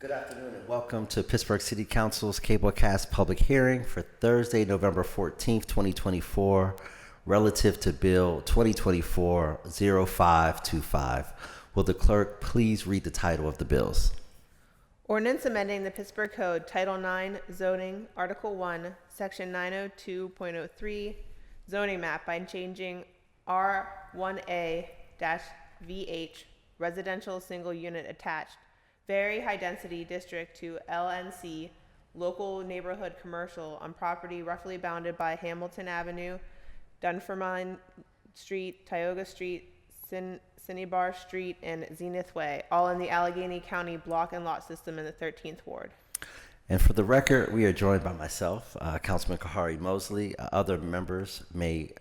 Good afternoon and welcome to Pittsburgh City Council's Cablecast public hearing for Thursday, November 14th, 2024, relative to Bill 2024-0525. Will the clerk please read the title of the bills? Ordinance amending the Pittsburgh Code, Title IX, Zoning, Article 1, Section 902.03, zoning map by changing R1A-VH, residential single unit attached, very high density district to LNC, local neighborhood commercial on property roughly bounded by Hamilton Avenue, Dunfermline Street, Tioga Street, Cinnabar Street, and Zenith Way, all in the Allegheny County block and lot system in the 13th Ward. And for the record, we are joined by myself, Councilman Kahari Mosley. Other members may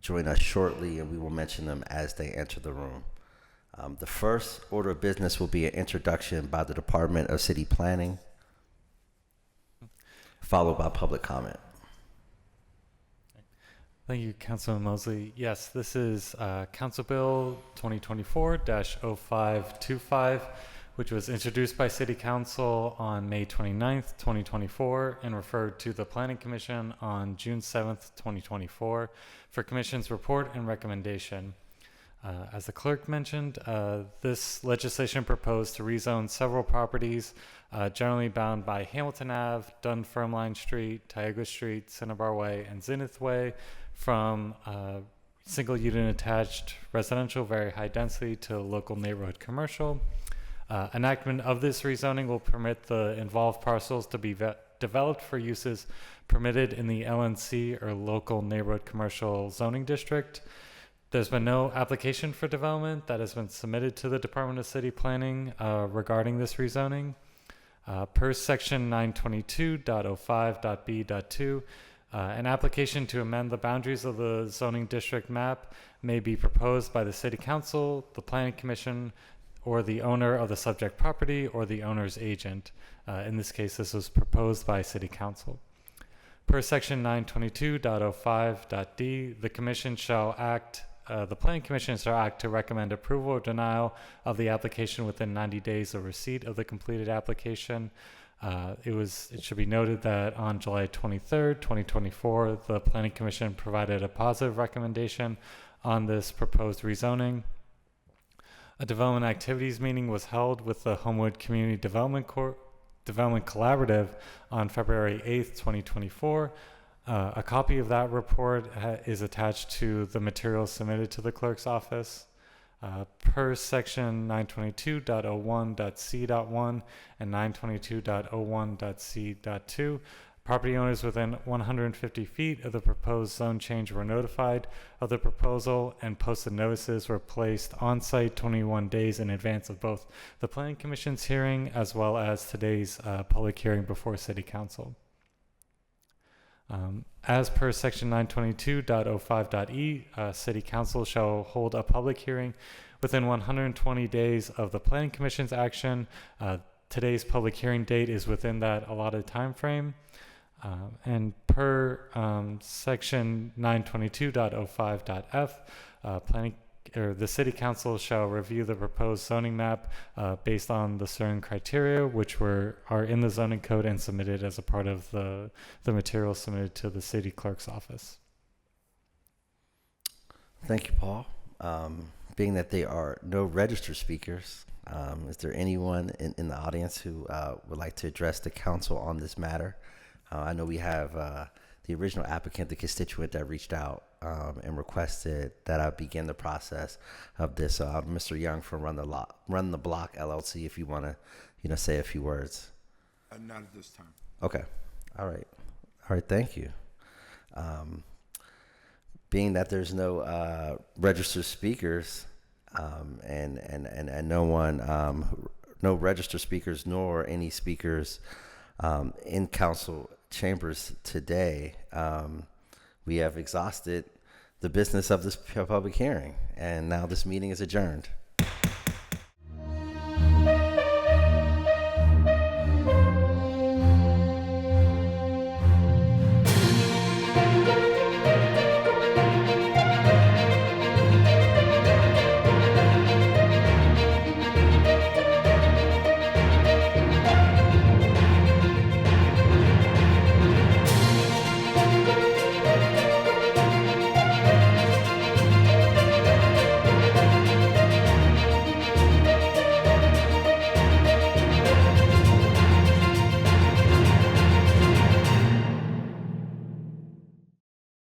join us shortly, and we will mention them as they enter the room. The first order of business will be an introduction by the Department of City Planning, followed by public comment. Thank you, Councilman Mosley. Yes, this is Council Bill 2024-0525, which was introduced by City Council on May 29th, 2024, and referred to the Planning Commission on June 7th, 2024, for Commission's report and recommendation. As the clerk mentioned, this legislation proposed to rezone several properties generally bound by Hamilton Ave, Dunfermline Street, Tioga Street, Cinnabar Way, and Zenith Way from single unit attached residential very high density to local neighborhood commercial. Enactment of this rezoning will permit the involved parcels to be developed for uses permitted in the LNC or local neighborhood commercial zoning district. There's been no application for development that has been submitted to the Department of City Planning regarding this rezoning. Per section 922.05.b.2, an application to amend the boundaries of the zoning district map may be proposed by the City Council, the Planning Commission, or the owner of the subject property or the owner's agent. In this case, this was proposed by City Council. Per section 922.05.d, the Commission shall act the Planning Commission shall act to recommend approval or denial of the application within 90 days of receipt of the completed application. It should be noted that on July 23rd, 2024, the Planning Commission provided a positive recommendation on this proposed rezoning. A development activities meeting was held with the Homewood Community Development Collaborative on February 8th, 2024. A copy of that report is attached to the materials submitted to the clerk's office. Per section 922.01.c.1 and 922.01.c.2, property owners within 150 feet of the proposed zone change were notified of the proposal, and posted notices were placed on site 21 days in advance of both the Planning Commission's hearing as well as today's public hearing before City Council. As per section 922.05.e, City Council shall hold a public hearing within 120 days of the Planning Commission's action. Today's public hearing date is within that allotted time frame. And per section 922.05.f, the City Council shall review the proposed zoning map based on the certain criteria which are in the zoning code and submitted as a part of the materials submitted to the City Clerk's office. Thank you, Paul. Being that there are no registered speakers, is there anyone in the audience who would like to address the council on this matter? I know we have the original applicant, the constituent that reached out and requested that I begin the process of this. Mr. Young from Run the Block LLC, if you want to, say a few words. Not at this time. Okay. All right. Thank you. Being that there's no registered speakers and no one, no registered speakers nor any speakers in council chambers today, we have exhausted the business of this public hearing, and now this meeting is adjourned.